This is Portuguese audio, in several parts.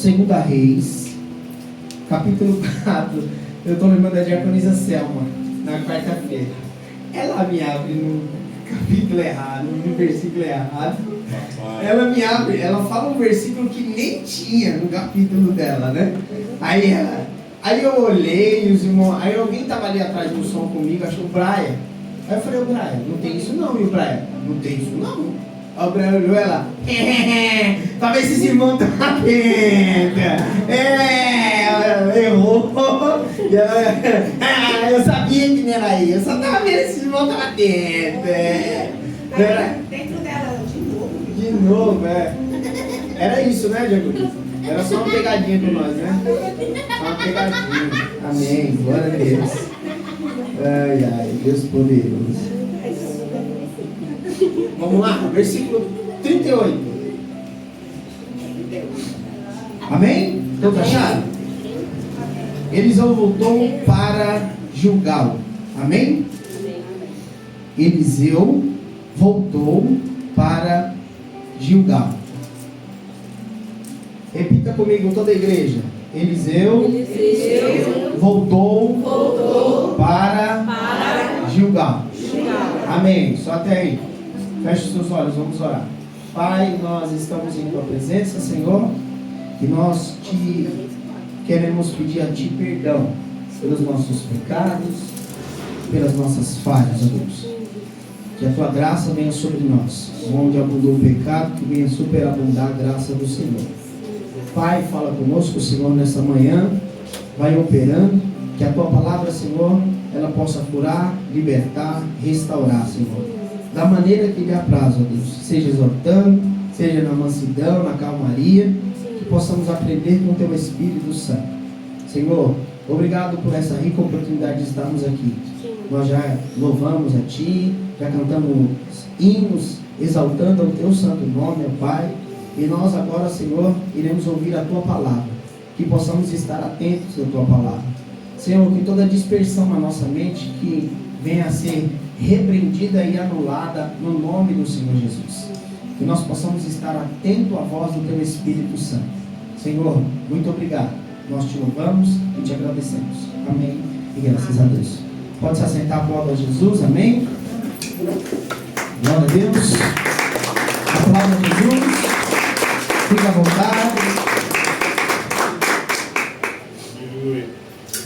Segunda Reis, capítulo 4. Eu estou lembrando da diaconisa Selma, na quarta-feira. Ela me abre no capítulo errado, no versículo errado. Ela me abre, ela fala um versículo que nem tinha no capítulo dela, né? Aí eu olhei, os irmãos, aí alguém estava ali atrás do som comigo, achou o Brian. Aí eu falei, o Brian, não tem isso não, e o Brian? Não tem isso não. Aí o Brian olhou ela, talvez esses irmãos estão atentos. Errou. E ela, eu sabia que não era aí, eu só estava vendo esses irmãos estavam atentos. Dentro dela, De novo, Era isso, né, Diagonisa? Era só uma pegadinha com nós, né? Só uma pegadinha. Amém. Glória a Deus. Ai, Deus poderoso. Vamos lá, versículo 38. Amém? Todos acharam? Eliseu voltou para Gilgal. Amém? Eliseu voltou para Gilgal. Repita comigo toda a igreja. Eliseu voltou para Gilgal. Amém. Só até aí. Feche os seus olhos, vamos orar. Pai, nós estamos em tua presença, Senhor, e nós te queremos pedir a ti perdão pelos nossos pecados, pelas nossas falhas, ó Deus. Que a tua graça venha sobre nós. Onde abundou o pecado, que venha superabundar a graça do Senhor. Pai, fala conosco, Senhor, nessa manhã. Vai operando. Que a tua palavra, Senhor, ela possa curar, libertar, restaurar, Senhor. Da maneira que lhe apraz, ó Deus. Seja exortando, seja na mansidão, na calmaria. Que possamos aprender com o teu Espírito Santo. Senhor, obrigado por essa rica oportunidade de estarmos aqui. Nós já louvamos a ti, já cantamos hinos, exaltando o teu santo nome, ó Pai. E nós agora, Senhor, iremos ouvir a tua palavra. Que possamos estar atentos à tua palavra. Senhor, que toda dispersão na nossa mente, que venha a ser repreendida e anulada no nome do Senhor Jesus. Que nós possamos estar atentos à voz do teu Espírito Santo. Senhor, muito obrigado. Nós te louvamos e te agradecemos. Amém. E graças a Deus. Pode se assentar, glória a Jesus. Amém. Glória a Deus. Aplauda Jesus. Fica à vontade.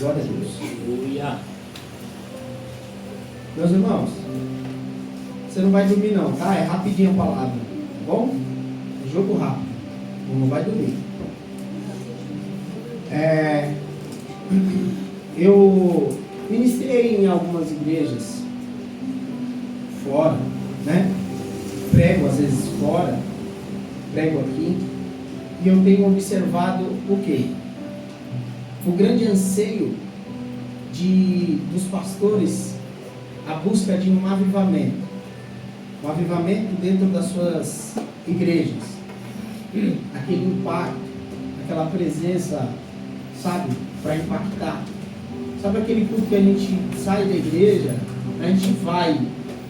Glória a Deus. Meus irmãos, você não vai dormir não, tá? É rapidinho a palavra, tá bom? Jogo rápido. Não vai dormir. Eu ministrei em algumas igrejas fora, né? Prego às vezes fora, prego aqui, e eu tenho observado o quê? O grande anseio dos pastores, a busca de um avivamento dentro das suas igrejas, aquele impacto, aquela presença, sabe, para impactar. Sabe aquele culto que a gente sai da igreja, a gente vai,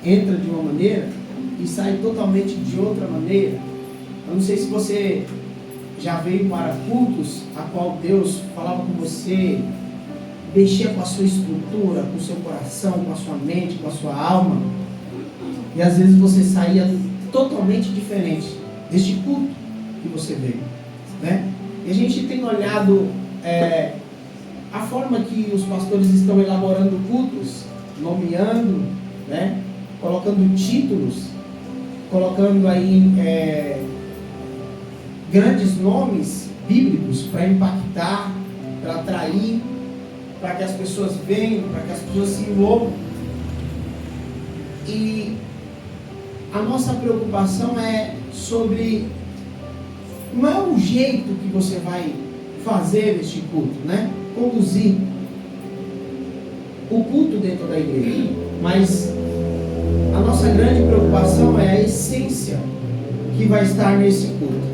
entra de uma maneira e sai totalmente de outra maneira? Eu não sei se você já veio para cultos a qual Deus falava com você, mexia com a sua estrutura, com o seu coração, com a sua mente, com a sua alma, e às vezes você saía totalmente diferente deste culto que você veio, né? E a gente tem olhado a forma que os pastores estão elaborando cultos, nomeando, né? Colocando títulos, colocando aí grandes nomes bíblicos para impactar, para atrair, para que as pessoas venham, para que as pessoas se envolvam. E a nossa preocupação é sobre, não é o jeito que você vai fazer este culto, né? Conduzir o culto dentro da igreja, mas a nossa grande preocupação é a essência que vai estar nesse culto.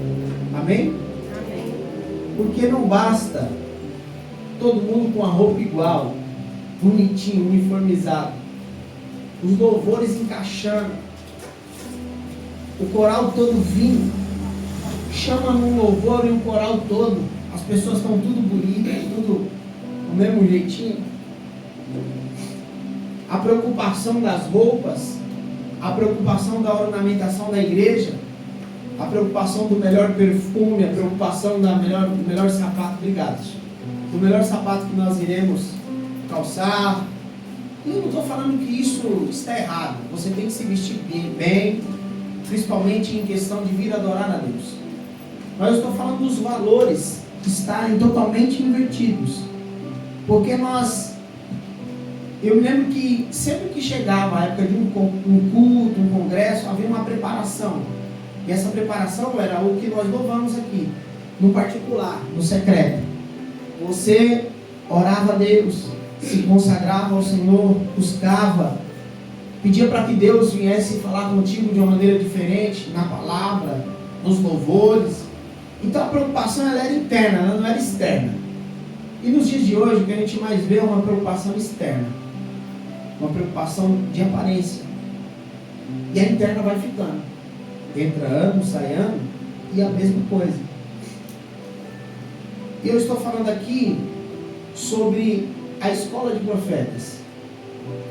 Amém? Amém. Porque não basta todo mundo com a roupa igual, bonitinho, uniformizado, os louvores encaixando, o coral todo vindo, chama num louvor e o coral todo as pessoas estão tudo bonitas, tudo do mesmo jeitinho. A preocupação das roupas, a preocupação da ornamentação da igreja, a preocupação do melhor perfume, a preocupação do melhor sapato, obrigado, do melhor sapato que nós iremos calçar. Eu não estou falando que isso está errado. Você tem que se vestir bem, principalmente em questão de vir adorar a Deus. Mas eu estou falando dos valores que estarem totalmente invertidos. Porque eu me lembro que sempre que chegava a época de um culto, um congresso, havia uma preparação. E essa preparação era o que nós louvamos aqui, no particular, no secreto. Você orava a Deus, se consagrava ao Senhor, buscava, pedia para que Deus viesse falar contigo de uma maneira diferente, na palavra, nos louvores. Então a preocupação ela era interna, ela não era externa. E nos dias de hoje o que a gente mais vê é uma preocupação externa, uma preocupação de aparência. E a interna vai ficando. Entra ano, sai ano, e a mesma coisa. E eu estou falando aqui sobre a escola de profetas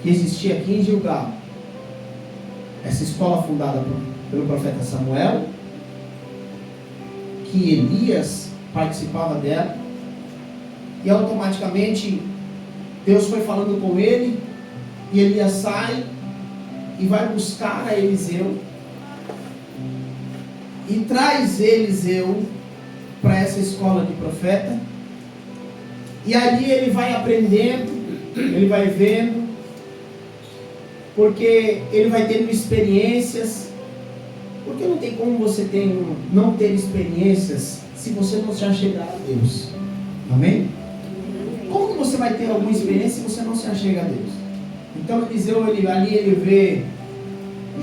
que existia aqui em Gilgal. Essa escola fundada pelo profeta Samuel, que Elias participava dela, e automaticamente Deus foi falando com ele, e Elias sai e vai buscar a Eliseu e traz Eliseu para essa escola de profeta. E ali ele vai aprendendo, ele vai vendo, porque ele vai tendo experiências. Porque não tem como você não ter experiências se você não se achegar a Deus. Amém? Como que você vai ter alguma experiência se você não se achega a Deus? Então Eliseu, ali ele vê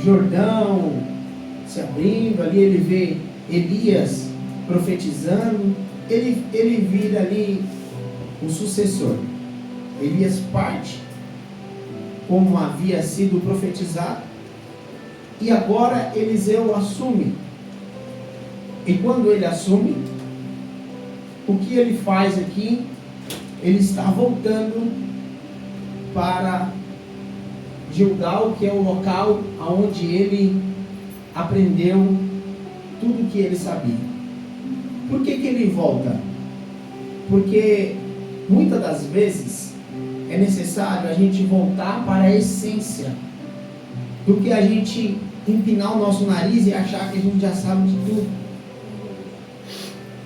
Jordão se abrindo, ali ele vê Elias profetizando, ele vira ali o sucessor. Elias parte, como havia sido profetizado, e agora Eliseu assume. E quando ele assume, o que ele faz aqui? Ele está voltando para Gilgal, que é o local onde ele aprendeu tudo o que ele sabia. Por que ele volta? Porque muitas das vezes é necessário a gente voltar para a essência, do que a gente empinar o nosso nariz e achar que a gente já sabe de tudo.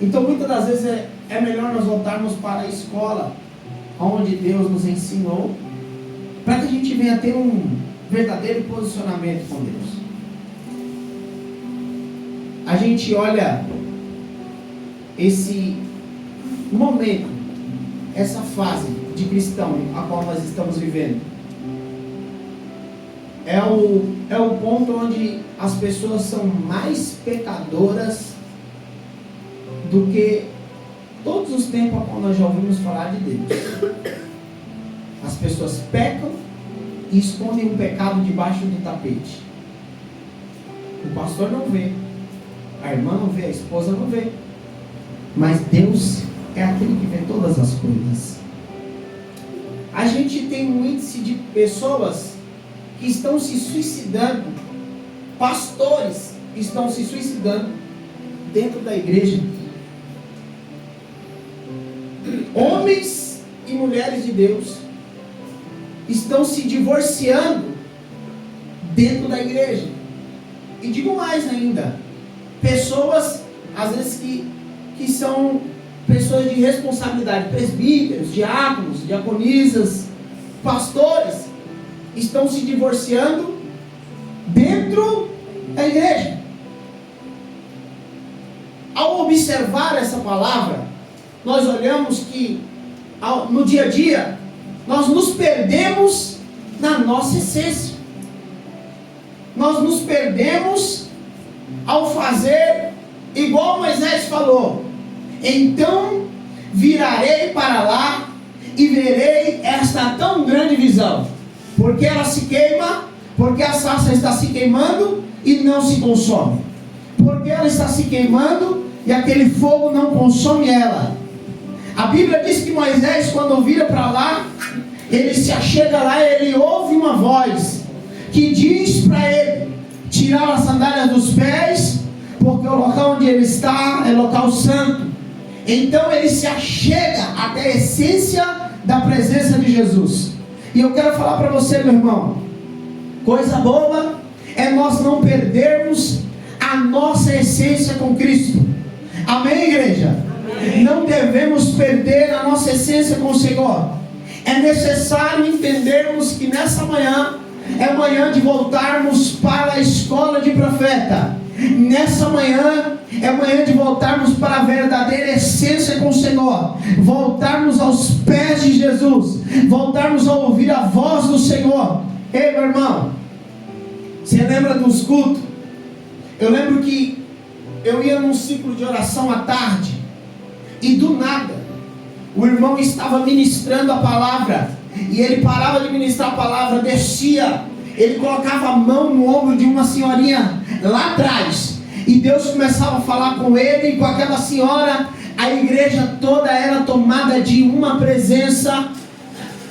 Então muitas das vezes é melhor nós voltarmos para a escola onde Deus nos ensinou, para que a gente venha ter um verdadeiro posicionamento com Deus. A gente olha esse momento, essa fase de cristão a qual nós estamos vivendo. É o ponto onde as pessoas são mais pecadoras do que todos os tempos a qual nós já ouvimos falar de Deus. As pessoas pecam e escondem o pecado debaixo do tapete. O pastor não vê, a irmã não vê, a esposa não vê, mas Deus é aquele que vê todas as coisas. A gente tem um índice de pessoas que estão se suicidando, pastores que estão se suicidando dentro da igreja, homens e mulheres de Deus estão se divorciando dentro da igreja. E digo mais ainda, pessoas às vezes que são pessoas de responsabilidade, presbíteros, diáconos, diaconisas, pastores, estão se divorciando dentro da igreja. Ao observar essa palavra, nós olhamos que no dia a dia nós nos perdemos na nossa essência. Nós nos perdemos ao fazer igual Moisés falou: então virarei para lá e verei esta tão grande visão, porque ela se queima, porque a sarça está se queimando e não se consome, porque ela está se queimando e aquele fogo não consome ela. A Bíblia diz que Moisés, quando vira para lá, ele se achega lá e ele ouve uma voz que diz para ele tirar as sandálias dos pés, porque o local onde ele está é local santo. Então ele se achega até a essência da presença de Jesus. E eu quero falar para você, meu irmão, coisa boa é nós não perdermos a nossa essência com Cristo. Amém, igreja? Amém. Não devemos perder a nossa essência com o Senhor. É necessário entendermos que nessa manhã é manhã de voltarmos para a escola de profeta. Nessa manhã é manhã de voltarmos para a verdadeira essência com o Senhor, voltarmos aos pés de Jesus, voltarmos a ouvir a voz do Senhor. Ei, meu irmão, você lembra dos cultos? Eu lembro que eu ia num ciclo de oração à tarde e do nada o irmão estava ministrando a palavra e ele parava de ministrar a palavra, descia, ele colocava a mão no ombro de uma senhorinha lá atrás e Deus começava a falar com ele e com aquela senhora. A igreja toda era tomada de uma presença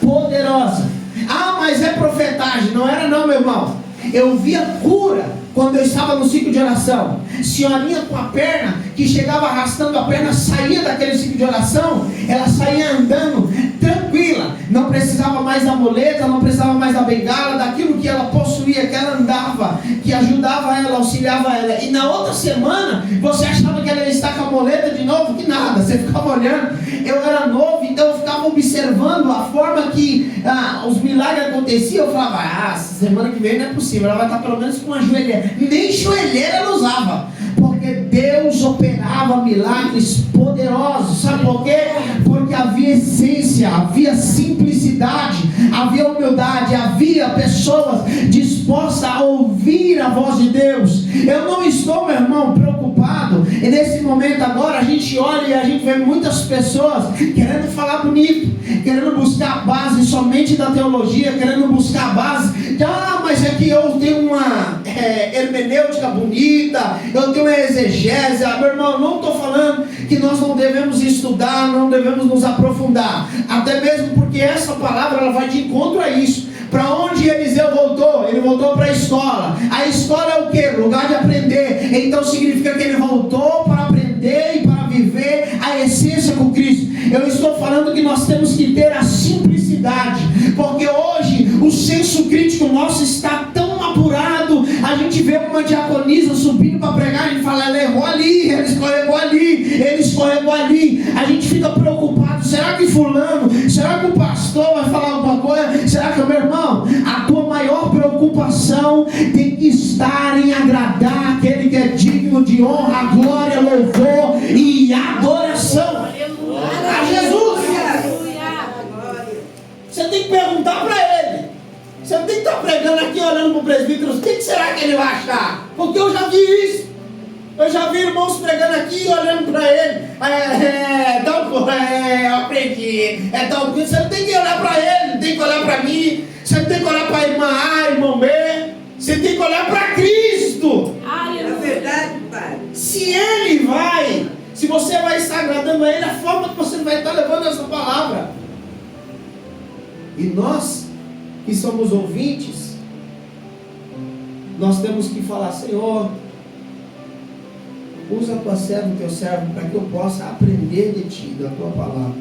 poderosa. Ah, mas é profetagem. Não era não, meu irmão. Eu via cura quando eu estava no ciclo de oração. Senhorinha com a perna, que chegava arrastando a perna, saía daquele ciclo de oração, ela saía andando tranquila, não precisava mais da muleta, não precisava mais da bengala, daquilo que ela possuía, que ela andava, que ajudava ela, auxiliava ela. E na outra semana, você achava que ela ia estar com a muleta de novo? Que nada, você ficava olhando. Eu era novo, então eu ficava observando a forma que os milagres aconteciam. Eu falava, semana que vem não é possível, ela vai estar pelo menos com uma joelheira. Nem joelheira ela usava, porque Deus operava milagres poderosos. Sabe por quê? Porque havia essência, havia simplicidade, havia humildade, havia pessoas dispostas a ouvir a voz de Deus. Eu não estou, meu irmão, preocupado. E nesse momento agora a gente olha e a gente vê muitas pessoas querendo falar bonito, querendo buscar a base somente da teologia, querendo buscar a base de, mas é que eu tenho uma hermenêutica bonita, eu tenho uma exegese. Meu irmão, não estou falando que nós não devemos estudar, não devemos nos aprofundar, até mesmo porque essa palavra ela vai de encontro a isso. Para onde Eliseu voltou? Ele voltou para a escola. A escola é o quê? Lugar de aprender. Então significa que ele voltou para aprender e para viver a essência com Cristo. Eu estou falando que nós temos que ter a simplicidade, porque hoje o senso crítico nosso está tão apurado. A gente vê uma diaconisa subindo para pregar, a gente fala, ela errou ali, ele escorregou ali, ele escorregou ali. A gente fica preocupado, será que fulano, será que o pastor vai falar alguma coisa? Será que, meu irmão, a tua maior preocupação tem que estar em agradar aquele que é digno de honra, glória, louvor e adoração a Jesus. Você tem que perguntar para ele. Você não tem que estar pregando aqui olhando para o presbítero, o que será que ele vai achar? Porque eu já vi isso. Eu já vi irmãos pregando aqui olhando para ele. Eu aprendi. Você não tem que olhar para ele, não tem que olhar para mim. Você não tem que olhar para a irmã A, irmão B. Você tem que olhar para Cristo. É verdade, pai. Se ele vai, se você vai estar agradando a ele, a forma que você vai estar levando essa palavra. E nós, que somos ouvintes, nós temos que falar, Senhor, usa a tua serva, o teu servo, para que eu possa aprender de ti, da tua palavra.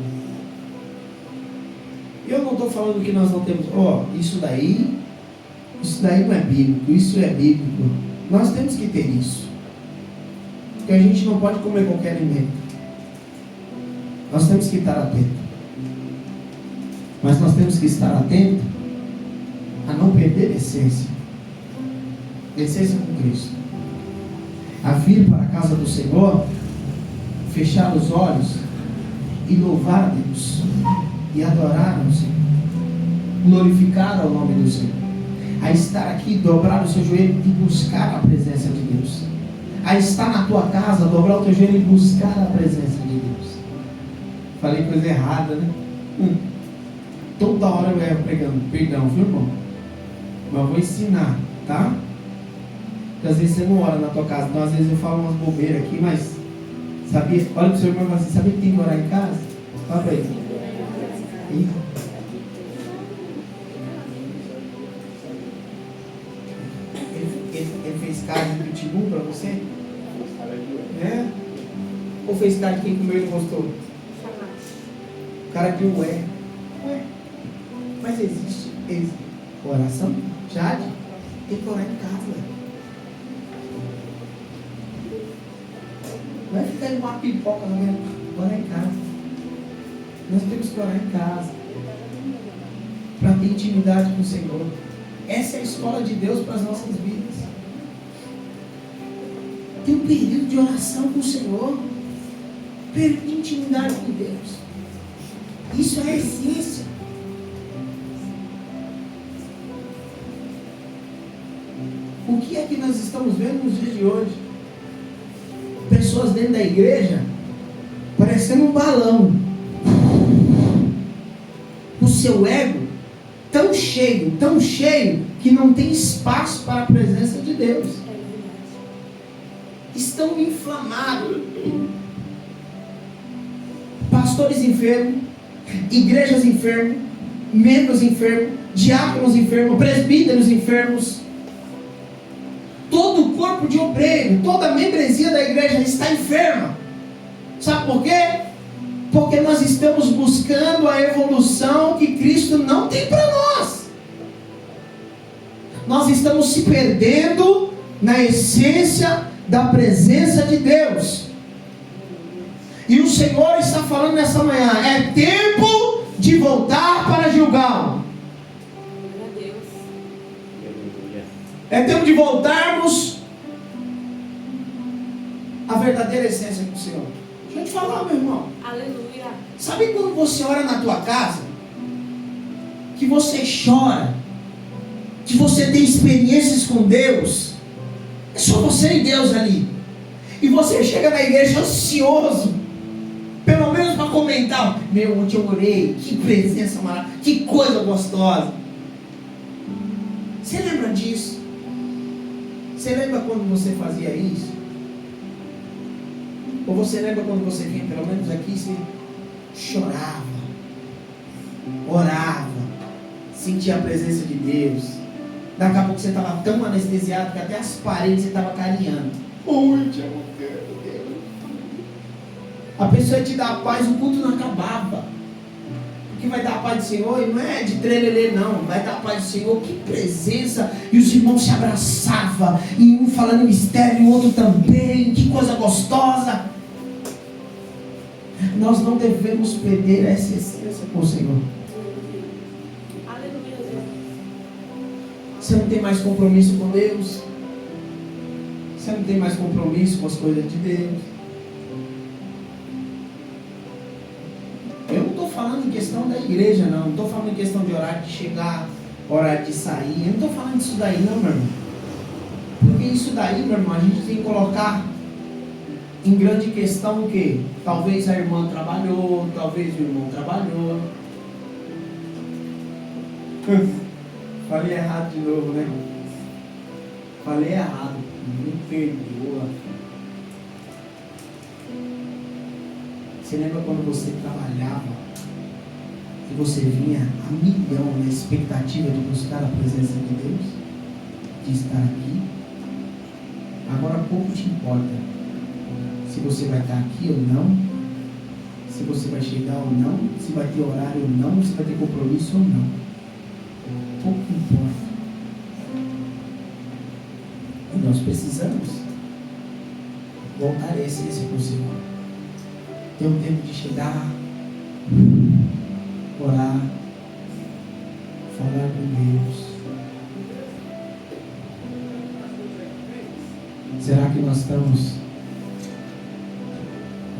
Eu não estou falando que nós não temos, isso daí não é bíblico, isso é bíblico. Nós temos que ter isso. Porque a gente não pode comer qualquer alimento. Nós temos que estar atentos. Mas nós temos que estar atentos a não perder a essência. Essência com Cristo. A vir para a casa do Senhor, fechar os olhos e louvar a Deus. E adorar ao Senhor. Glorificar ao nome do Senhor. A estar aqui, dobrar o seu joelho e buscar a presença de Deus. A estar na tua casa, dobrar o teu joelho e buscar a presença de Deus. Falei coisa errada, né? Toda hora eu erro pregando. Perdão, viu, irmão? Mas eu vou ensinar, tá? Porque às vezes você não ora na tua casa. Então às vezes eu falo umas bobeiras aqui, mas sabia? Olha pro seu irmão e fala assim, sabia que tem que orar em casa? Fala pra ele. Ih. Ele fez cara de pitbull pra você? É? Ou fez cara de quem comeu e não gostou? Cara de ué. Mas existe oração? Jade? Tem que orar em casa. Não vai ficar em uma pipoca, não. Orar em casa. Nós temos que orar em casa. Para ter intimidade com o Senhor. Essa é a escola de Deus para as nossas vidas. Tem um período de oração com o Senhor. Período de intimidade com Deus. Isso é a essência. O que é que nós estamos vendo nos dias de hoje? Pessoas dentro da igreja parecendo um balão. O seu ego tão cheio, que não tem espaço para a presença de Deus. Estão inflamados. Pastores enfermos, igrejas enfermas, membros enfermos, diáconos enfermos, presbíteros enfermos. Todo o corpo de obreiro, toda a membresia da igreja está enferma. Sabe por quê? Porque nós estamos buscando a evolução que Cristo não tem para nós. Nós estamos se perdendo na essência da presença de Deus. E o Senhor está falando nessa manhã: é tempo de voltar para Gilgal. É tempo de voltarmos à verdadeira essência do Senhor. Deixa eu te falar, meu irmão. Aleluia. Sabe quando você ora na tua casa, que você chora, que você tem experiências com Deus, é só você e Deus ali, e você chega na igreja ansioso, pelo menos para comentar: meu, ontem eu orei, que presença maravilhosa, que coisa gostosa. Você lembra disso? Você lembra quando você fazia isso? Ou você lembra quando você vinha, pelo menos aqui, você chorava, orava, sentia a presença de Deus? Daqui a pouco você estava tão anestesiado que até as paredes você estava carinhando. Oi, te amo, Deus. A pessoa te dá a paz, o culto não acabava. Que vai dar a paz do Senhor, e não é de trelelê não, vai dar a paz do Senhor, que presença, e os irmãos se abraçavam, e um falando em mistério, e o outro também, que coisa gostosa. Nós não devemos perder essa essência com o Senhor. Aleluia, Deus. Você não tem mais compromisso com Deus, você não tem mais compromisso com as coisas de Deus. Eu não estou falando em questão da igreja, não estou falando em questão de horário de chegar, horário de sair, eu não estou falando disso daí não, meu irmão. Porque isso daí, meu irmão, a gente tem que colocar em grande questão o quê? Talvez a irmã trabalhou, talvez o irmão trabalhou. Falei errado de novo, né? Falei errado, me perdoa. Você lembra quando você trabalhava e você vinha a milhão na expectativa de buscar a presença de Deus, de estar aqui? Agora pouco te importa se você vai estar aqui ou não, se você vai chegar ou não, se vai ter horário ou não, se vai ter compromisso ou não. Pouco importa. E nós precisamos voltar a essência com o Senhor. Ter um tempo de chegar, orar, falar com Deus. Será que nós estamos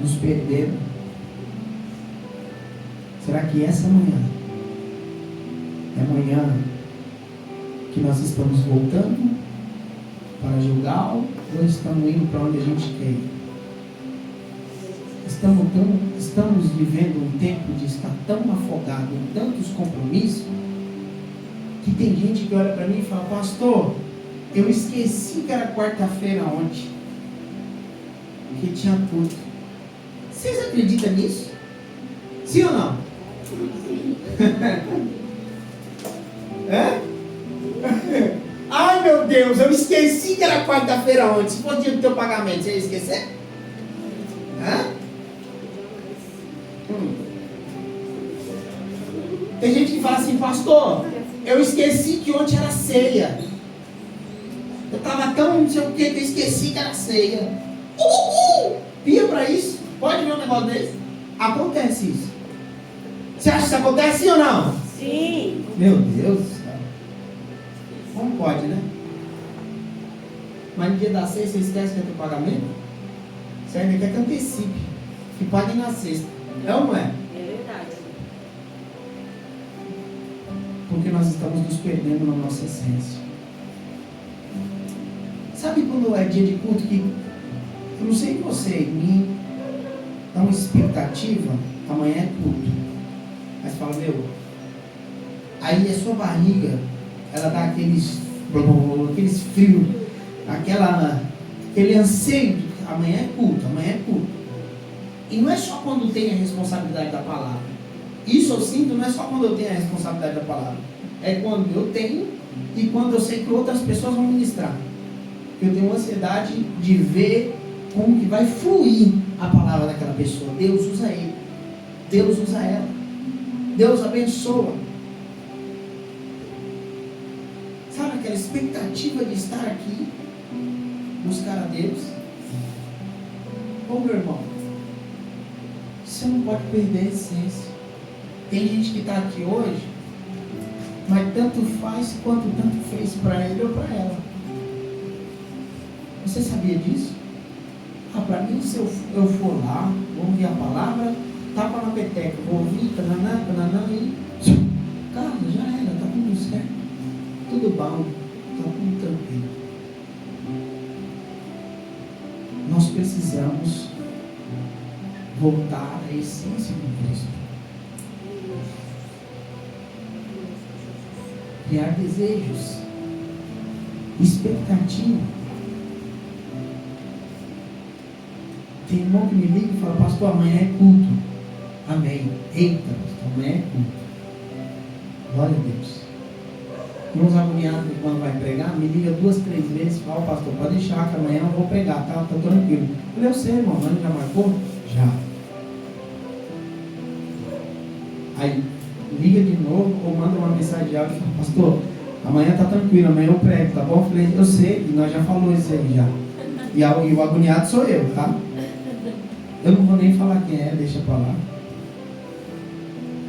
nos perdendo? Será que essa manhã é amanhã que nós estamos voltando para Gilgal ou estamos indo para onde a gente quer ir? Estamos vivendo um tempo de estar tão afogado em tantos compromissos que tem gente que olha para mim e fala: pastor, eu esqueci que era quarta-feira ontem, que tinha culto. Vocês acreditam nisso? Sim ou não? É? Ai meu Deus, eu esqueci que era quarta-feira ontem. Se fosse dia do teu pagamento, você ia esquecer? Hã? Tem gente que fala assim, pastor, eu esqueci que ontem era ceia. Eu estava tão não sei o que eu esqueci que era ceia. Pia pra isso? Pode ver um negócio desse? Acontece isso. Você acha que isso acontece sim ou não? Sim. Meu Deus do céu. Como pode, né? Mas no dia da ceia você esquece que é teu pagamento? Você ainda quer que antecipe. Que pague na sexta. É ou não é? É verdade. Porque nós estamos nos perdendo na nossa essência. Sabe quando é dia de culto que, eu não sei você, me dá uma expectativa, amanhã é culto. Mas você fala, meu, aí a sua barriga, ela dá aqueles frios, aquele anseio de amanhã é culto, amanhã é culto. E não é só quando tem a responsabilidade da palavra. Isso eu sinto, não é só quando eu tenho a responsabilidade da palavra. É quando eu tenho e quando eu sei que outras pessoas vão ministrar. Eu tenho ansiedade de ver como que vai fluir a palavra daquela pessoa. Deus usa ele. Deus usa ela. Deus abençoa. Sabe aquela expectativa de estar aqui, buscar a Deus? Ô meu irmão, você não pode perder a essência. Tem gente que está aqui hoje, mas tanto faz quanto tanto fez para ele ou para ela. Você sabia disso? Para mim, se eu for lá, vou ouvir a palavra, tapa na peteca, vou ouvir, tananã, e cara, já era, tá tudo certo, tudo bom, tá tudo tranquilo. Nós precisamos voltar à essência de Cristo. Criar desejos, expectativa. Tem irmão que me liga e fala, pastor, amanhã é culto. Amém. Eita, pastor, amanhã é culto. Glória a Deus. Irmãos agoniados que quando vai pregar, me liga 2, 3 vezes e fala, pastor, pode deixar que amanhã eu vou pregar, tá? Tô tranquilo. Eu falei, eu sei, irmão, mas já marcou? Já. Aí, liga de novo ou manda uma mensagem de áudio e fala, pastor, amanhã tá tranquilo, amanhã eu prego, tá bom? Eu falei, eu sei, e nós já falamos isso aí já. E o agoniado sou eu, tá? Eu não vou nem falar quem é, deixa pra lá.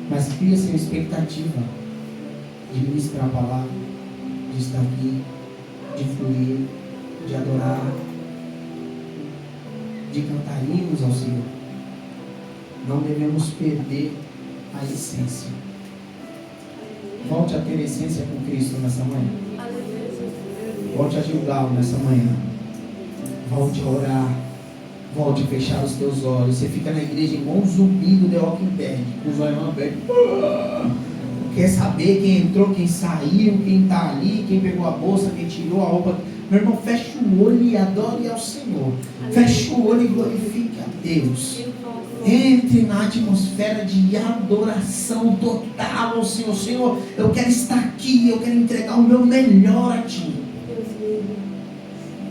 Mas cria-se uma expectativa de ministrar a palavra, de estar aqui, de fluir, de adorar, de cantar hinos ao Senhor. Não devemos perder a essência. Volte a ter essência com Cristo nessa manhã. Volte a Gilgal nessa manhã. Volte a orar. Volte a fechar os teus olhos. Você fica na igreja igual um zumbi do The Walking Dead, com os olhos abertos. Quer saber quem entrou, quem saiu, quem está ali, quem pegou a bolsa, quem tirou a roupa. Meu irmão, feche o olho e adore ao Senhor. Feche o olho e glorifique a Deus. Entre na atmosfera de adoração total ao Senhor. Senhor, eu quero estar aqui, eu quero entregar o meu melhor a Ti.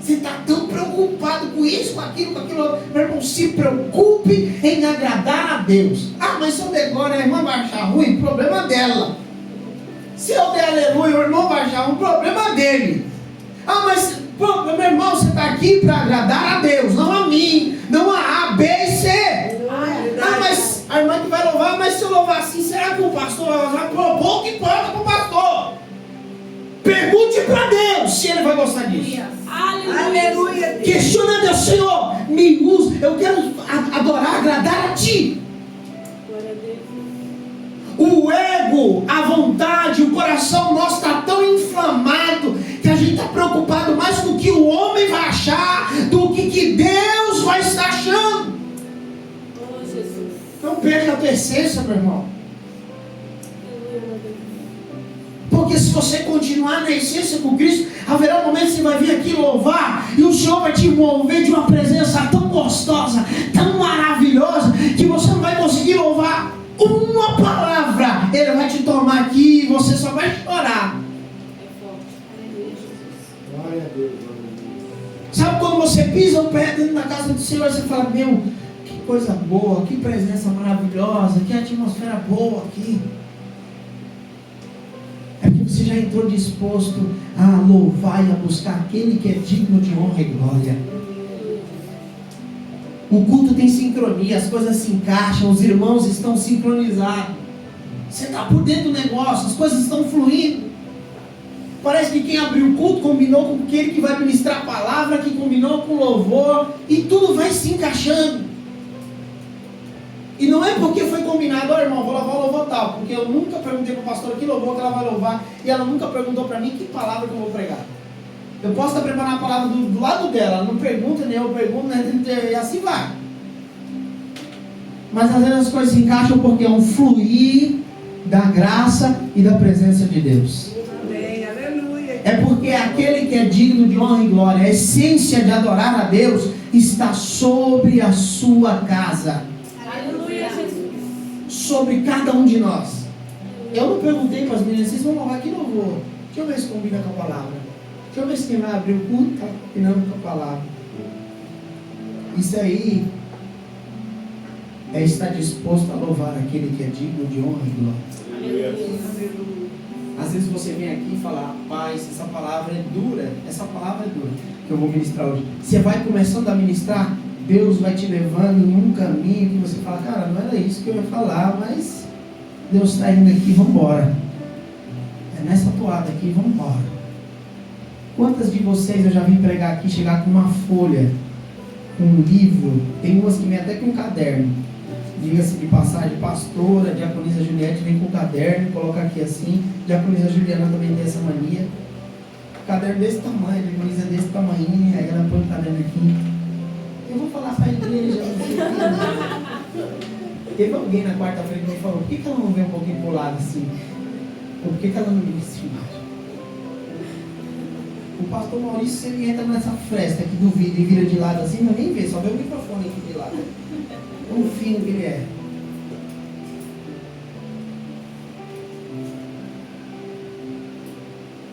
Você está tão preocupado com isso, com aquilo, outro. Meu irmão, se preocupe em agradar a Deus. Ah, mas se eu der glória, a irmã vai achar ruim, problema dela. Se eu der aleluia, o irmão vai achar um problema dele. Ah, mas, meu irmão, você está aqui para agradar a Deus, não a mim, não a B e C. Ah, mas a irmã que vai louvar, mas se eu louvar assim, será que o pastor vai usar? Pouco importa para o pastor. Pergunte para Deus se ele vai gostar disso. Aleluia. Questiona Deus, Senhor, me usa, eu quero adorar, agradar a Ti. O ego, a vontade, o coração nosso está tão inflamado que a gente está preocupado mais com o que o homem vai achar do que Deus vai estar achando. Não perca a tua essência, meu irmão. Porque se você continuar na essência com Cristo, haverá um momento que você vai vir aqui louvar e o Senhor vai te envolver de uma presença tão gostosa, tão maravilhosa, que você não vai conseguir louvar. Uma palavra, ele vai te tomar aqui e você só vai chorar. Glória a Deus. Sabe quando você pisa o pé dentro da casa do Senhor, você fala, meu, que coisa boa, que presença maravilhosa, que atmosfera boa aqui. É porque você já entrou disposto a louvar e a buscar aquele que é digno de honra e glória. O culto tem sincronia, as coisas se encaixam, os irmãos estão sincronizados. Você está por dentro do negócio, as coisas estão fluindo. Parece que quem abriu o culto combinou com aquele que vai ministrar a palavra, que combinou com o louvor, e tudo vai se encaixando. E não é porque foi combinado, ó irmão, vou louvar o louvor tal, porque eu nunca perguntei para o pastor que louvor que ela vai louvar, e ela nunca perguntou para mim que palavra que eu vou pregar. Eu posso estar preparando a palavra do lado dela, ela não pergunta, nem eu pergunto, e assim vai. Mas às vezes as coisas se encaixam porque é um fluir da graça e da presença de Deus. Amém, aleluia. É porque aquele que é digno de honra e glória, a essência de adorar a Deus, está sobre a sua casa. Aleluia, Jesus. Sobre cada um de nós. Eu não perguntei para as meninas, vocês vão louvar que louvor? Deixa eu ver se combina com a palavra. Deixa eu ver se quem vai abrir o culto está combinando com a palavra. Isso aí é estar disposto a louvar aquele que é digno de honra e glória. Aleluia. Às vezes você vem aqui e fala, rapaz, essa palavra é dura, que eu vou ministrar hoje. Você vai começando a ministrar, Deus vai te levando num caminho que você fala, cara, não era isso que eu ia falar, mas Deus está indo aqui, vamos embora. É nessa toada aqui, vamos embora. Quantas de vocês eu já vim pregar aqui, chegar com uma folha, com um livro, tem umas que vem até com um caderno. Diga-se de passagem, pastora, diaconisa Juliette vem com um caderno, coloca aqui assim, diaconisa Juliana também tem essa mania. Caderno desse tamanho, diaconisa desse tamanho, aí ela põe o caderno aqui. Eu vou falar para a igreja, não sei o que. Teve alguém na quarta-feira que me falou, por que ela não vem um pouquinho pro lado assim? Ou por que ela não me disse imagem? O pastor Maurício, se ele entra nessa fresta aqui do vidro e vira de lado assim, não nem vê, só vê o microfone aqui de lado. Tão fino que ele é.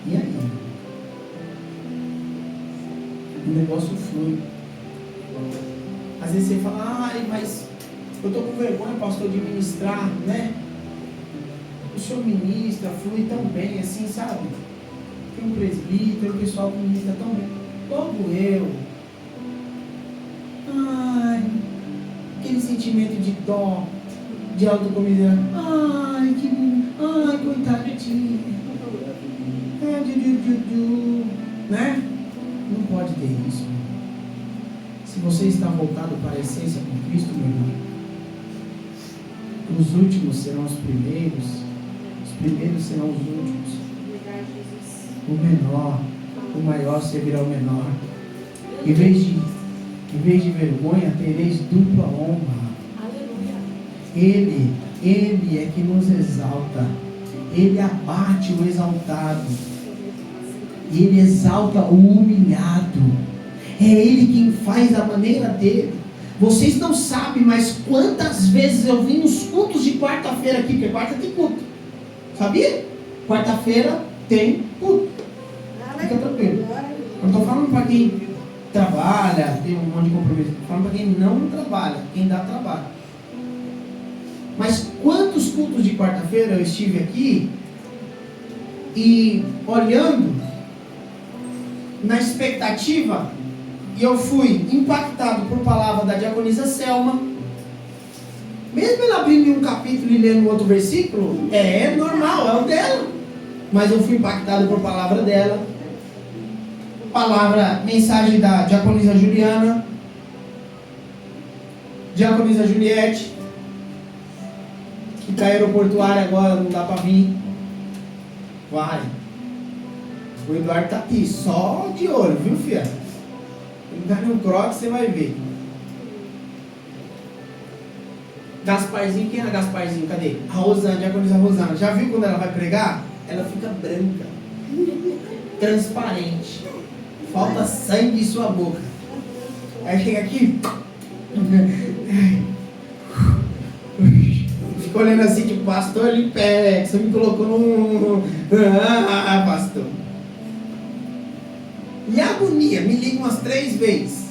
E aí? O negócio flui. Às vezes você fala, ai, mas eu estou com vergonha, pastor, de ministrar, né? O senhor ministra, flui tão bem assim, sabe? Tem um presbítero, o pessoal que ministra tão bem. Logo eu. Ai, aquele sentimento de dó, de autocomiseração. Ai, coitadinho. Né? Não pode ter isso. Se você está voltado para a essência com Cristo, meu irmão, os últimos serão os primeiros serão os últimos. O menor, o maior servirá ao menor. Em vez de vergonha, tereis dupla honra. Ele é que nos exalta. Ele abate o exaltado. Ele exalta o humilhado. É Ele quem faz a maneira dele. Vocês não sabem, mas quantas vezes eu vim nos cultos de quarta-feira aqui, porque quarta tem culto. Sabia? Quarta-feira tem culto. Fica tranquilo. Eu não estou falando para quem trabalha, tem um monte de compromisso. Estou falando para quem não trabalha, quem dá trabalho. Mas quantos cultos de quarta-feira eu estive aqui e olhando na expectativa, e eu fui impactado por palavra da diaconisa Selma. Mesmo ela abrindo um capítulo e lendo outro versículo, é normal, é o dela. Mas eu fui impactado por palavra dela. Mensagem da diaconisa Juliana, diaconisa Juliette, que está aeroportuária agora, não dá para vir. Vai. O Eduardo está aqui, só de olho, viu, filha? Ele dá no croque, você vai ver. Gasparzinho, quem é a Gasparzinho? Cadê? A Rosana, a diaconisa Rosana. Já viu quando ela vai pregar? Ela fica branca, transparente. Falta sangue em sua boca. Aí chega aqui. fico olhando assim, tipo, pastor, ele pega, você me colocou num... pastor. E a agonia, me liga umas 3 vezes.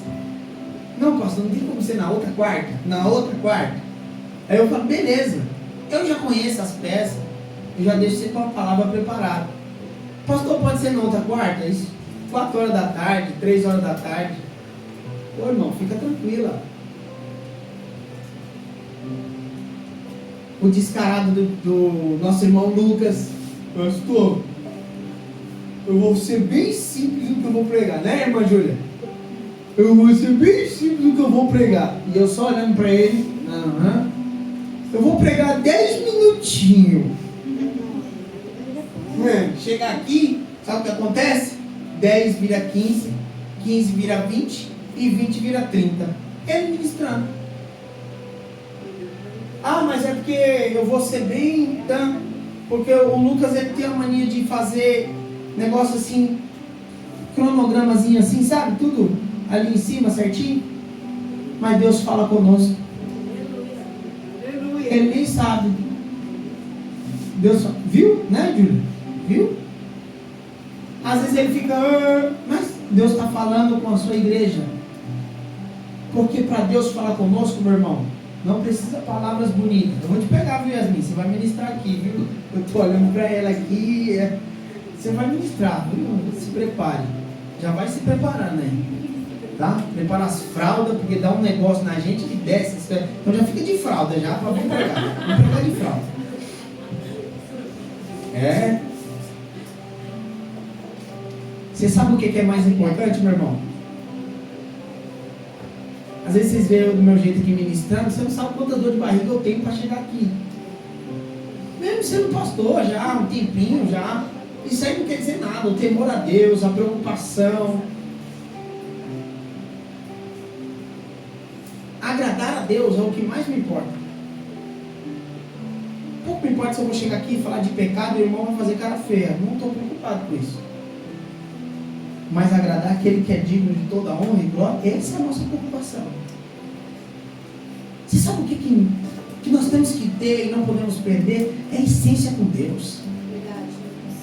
Não, pastor, não tem como ser na outra quarta? Na outra quarta? Aí eu falo, beleza. Eu já conheço as peças. Eu já deixo você com a palavra preparada. Pastor, pode ser na outra quarta? Isso, 4 horas da tarde, 3 horas da tarde. Pô, irmão, fica tranquila. O descarado do nosso irmão Lucas. Pastor, eu vou ser bem simples no que eu vou pregar, né, irmã Júlia? Eu vou ser bem simples no que eu vou pregar. E eu só olhando para ele. Eu vou pregar 10 minutinhos. Chega aqui, sabe o que acontece? 10 vira 15, 15 vira 20 e 20 vira 30. Ele ministrando. Ah, mas é porque eu vou ser bem, tá? Porque o Lucas, ele tem a mania de fazer negócio assim, cronogramazinho assim, sabe? Tudo ali em cima, certinho. Mas Deus fala conosco. Aleluia. Ele nem sabe. Deus fala. Viu, né, Júlia? Viu? Às vezes ele fica, mas Deus está falando com a sua igreja. Porque para Deus falar conosco, meu irmão, não precisa palavras bonitas. Eu vou te pegar, viu, Yasmin? Você vai ministrar aqui, viu? Eu estou olhando para ela aqui. Você vai ministrar, viu? Se prepare. Já vai se preparando aí. Tá? Prepara as fraldas, porque dá um negócio na gente que desce. Então já fica de fralda já, para vir pregar. Vamos pregar de fralda. Você sabe o que é mais importante, meu irmão? Às vezes vocês veem eu do meu jeito aqui ministrando, você não sabe quanta dor de barriga eu tenho para chegar aqui. Mesmo sendo pastor já, um tempinho já, isso aí não quer dizer nada. O temor a Deus, a preocupação. Agradar a Deus é o que mais me importa. Pouco me importa se eu vou chegar aqui e falar de pecado e o irmão vai fazer cara feia. Não estou preocupado com isso. Mas agradar aquele que é digno de toda honra e glória, essa é a nossa preocupação. Você sabe o que nós temos que ter e não podemos perder? É a essência com Deus.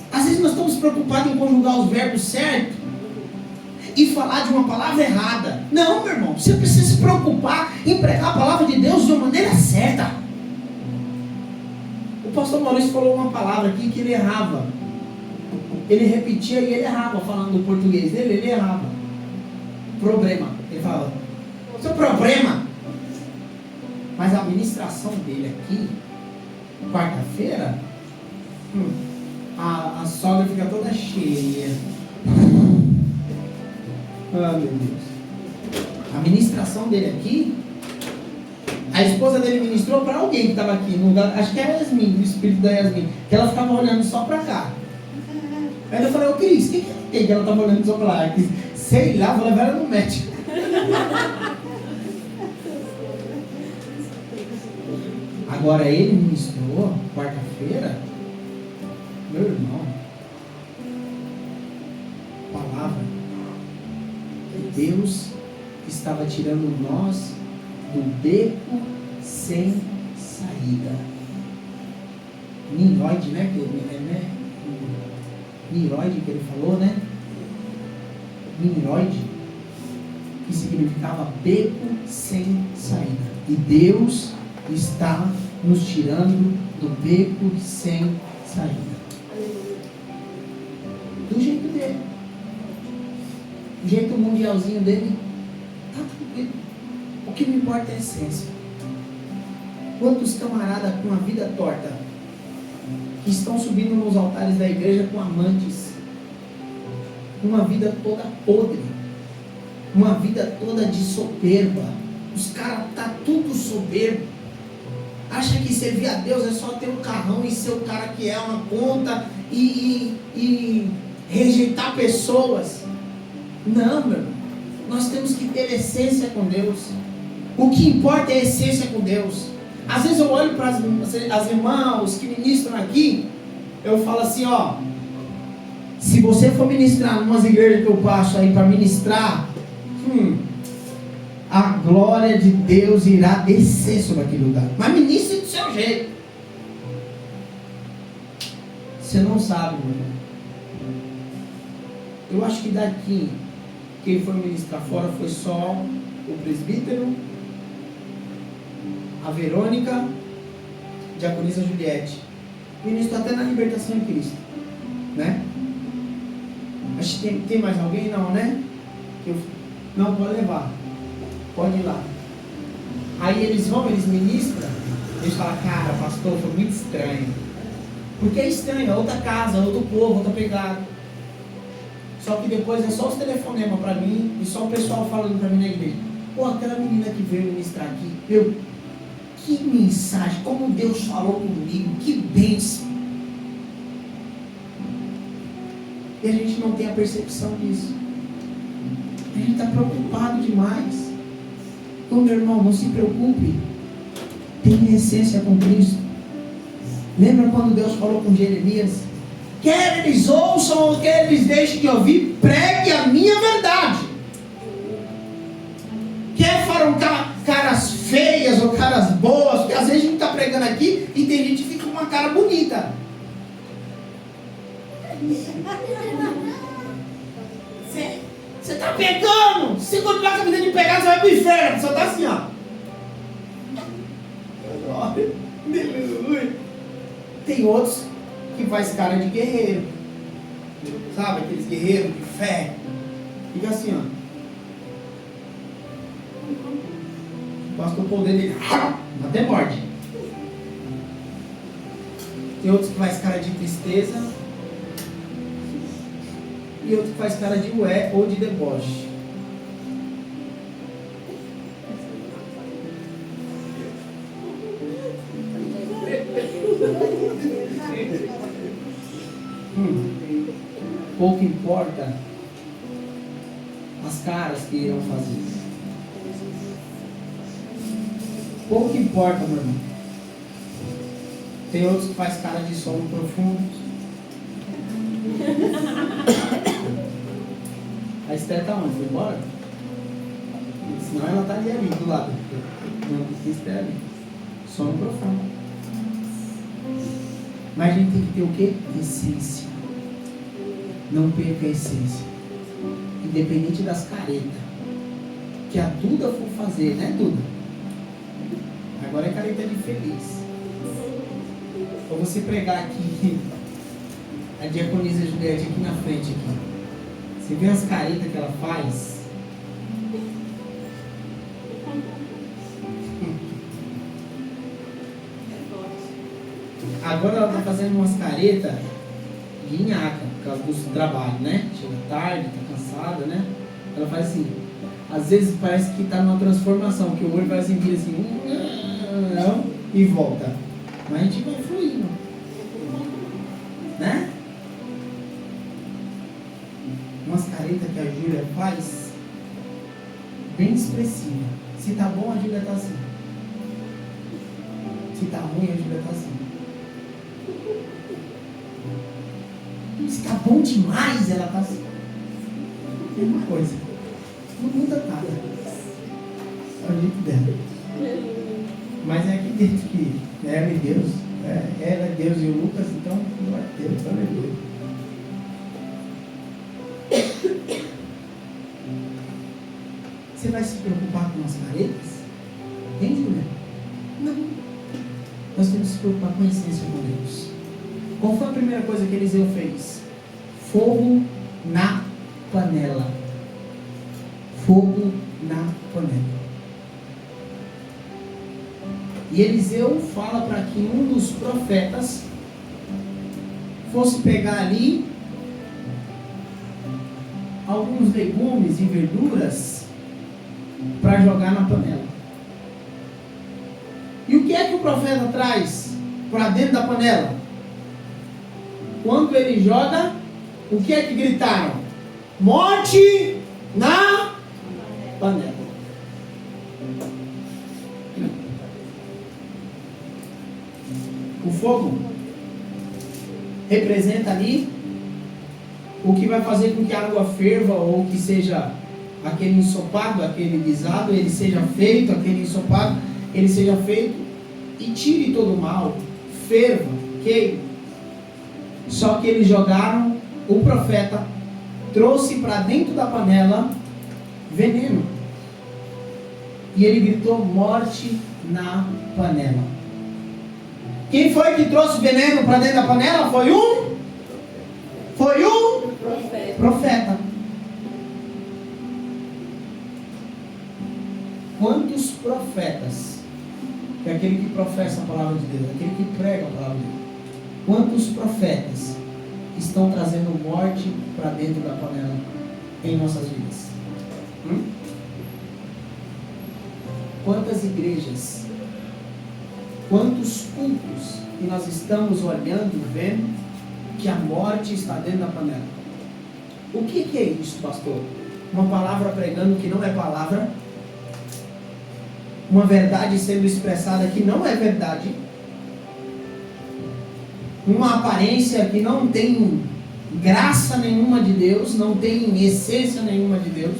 Às vezes nós estamos preocupados em conjugar os verbos certos e falar de uma palavra errada. Não, meu irmão, você precisa se preocupar em pregar a palavra de Deus de uma maneira certa. O pastor Maurício falou uma palavra aqui que ele errava. Ele repetia e ele errava, falando do português dele, ele errava. Problema. Ele falava, seu problema. Mas a administração dele aqui, quarta-feira, a sogra fica toda cheia. Ah, meu Deus. A ministração dele aqui, a esposa dele ministrou para alguém que estava aqui, no lugar, acho que era a Yasmin, o espírito da Yasmin, que ela ficava olhando só para cá. Aí eu falei, ô Cris, o que ela tem que ela estava olhando só para lá? Sei lá, vou levar ela no médico. Agora ele ministrou, quarta-feira, meu irmão, palavra, Deus estava tirando nós do beco sem saída. Niroide, né? Niroide que ele falou, né? Niroide, que significava beco sem saída. E Deus está nos tirando do beco sem saída. Do jeito dele. Do jeito mundialzinho dele. Tá tranquilo. O que me importa é a essência. Quantos camaradas com a vida torta que estão subindo nos altares da igreja com amantes, uma vida toda podre, uma vida toda de soberba. Os caras tá tudo soberbo. Acha que servir a Deus é só ter um carrão e ser o cara que é uma conta e rejeitar pessoas. Não, meu irmão. Nós temos que ter essência com Deus. O que importa é a essência com Deus. Às vezes eu olho para as irmãs que ministram aqui, eu falo assim, ó, se você for ministrar em umas igrejas que eu passo aí para ministrar, a glória de Deus irá descer sobre aquele lugar. Mas ministre do seu jeito. Você não sabe, meu irmão. Eu acho que daqui, quem foi ministrar fora foi só o presbítero, a Verônica, a diaconisa Juliette. Ministro até na libertação em Cristo, né? Acho que tem mais alguém? Não, né? Não, pode levar. Pode ir lá. Aí eles vão, eles ministram. Eles falam, cara, pastor, foi muito estranho. Porque é estranho, é outra casa, outro povo, outra pegada. Só que depois é só os telefonemas para mim e só o pessoal falando para mim na igreja. Pô, aquela menina que veio ministrar aqui, que mensagem, como Deus falou comigo, que bênção. E a gente não tem a percepção disso. A gente está preocupado demais. Então, meu irmão, não se preocupe. Tenha essência com Cristo. Lembra quando Deus falou com Jeremias? Quer eles ouçam ou quer eles deixem de ouvir, pregue a minha verdade. Quer farão caras feias ou caras boas, porque às vezes a gente está pregando aqui e tem gente que fica com uma cara bonita. Você está pegando, se continuar com a vida de pegar, você vai para o inferno. Você está assim, ó. Aleluia. Tem outros que faz cara de guerreiro, sabe, aqueles guerreiros de fé, fica assim, ó. O pastor poder dele até morde. Tem outros que faz cara de tristeza e outros que faz cara de ué ou de deboche. Pouco importa as caras que irão fazer. Pouco importa, meu irmão. Tem outros que faz cara de sono profundo. A Esther tá onde? Foi embora? Senão ela estaria ali do lado. Não, a Esther ali. Sono profundo. Mas a gente tem que ter o quê? Essência. Não perca a essência. Independente das caretas que a Duda for fazer, né, Duda? Agora é careta de feliz. Ou você pregar aqui a diaconisa Juliette aqui na frente aqui. Você vê as caretas que ela faz? Agora ela está fazendo umas caretas de nhaca, por causa do trabalho, né? Chega tarde, está cansada, né? Ela faz assim. Às vezes parece que está numa transformação, que o olho vai sentir assim, e volta. Mas a gente vai fluindo, né? Umas caretas que a Júlia faz, bem expressiva. Se tá bom, a Júlia tá assim. Se tá ruim, a Júlia tá assim. Se tá bom demais, ela tá assim. Tem uma coisa. Não muda nada. É o jeito dela. Mas é aqui dentro que ela e Deus. Ela é Deus e o Lucas, então não é Deus, aleluia. Você vai se preocupar com as caretas? Tem, Júlia? Não. Nós temos que se preocupar com a essência com Deus. Qual foi a primeira coisa que Eliseu fez? Fogo na panela. Fogo na panela. E Eliseu fala para que um dos profetas fosse pegar ali alguns legumes e verduras para jogar na panela. E o que é que o profeta traz para dentro da panela? Quando ele joga, o que é que gritaram? Morte na panela. O fogo representa ali o que vai fazer com que a água ferva, ou que seja aquele ensopado, aquele guisado, ele seja feito, aquele ensopado, ele seja feito e tire todo o mal, ferva, queime. Só que eles jogaram, o profeta trouxe para dentro da panela veneno. E ele gritou: morte na panela. Quem foi que trouxe veneno para dentro da panela? Foi um profeta. Quantos profetas, que é aquele que professa a palavra de Deus, aquele que prega a palavra de Deus, quantos profetas estão trazendo morte para dentro da panela em nossas vidas? Quantas igrejas, quantos cultos que nós estamos olhando, vendo que a morte está dentro da panela? O que é isso, pastor? Uma palavra pregando que não é palavra, uma verdade sendo expressada que não é verdade, uma aparência que não tem graça nenhuma de Deus, não tem essência nenhuma de Deus.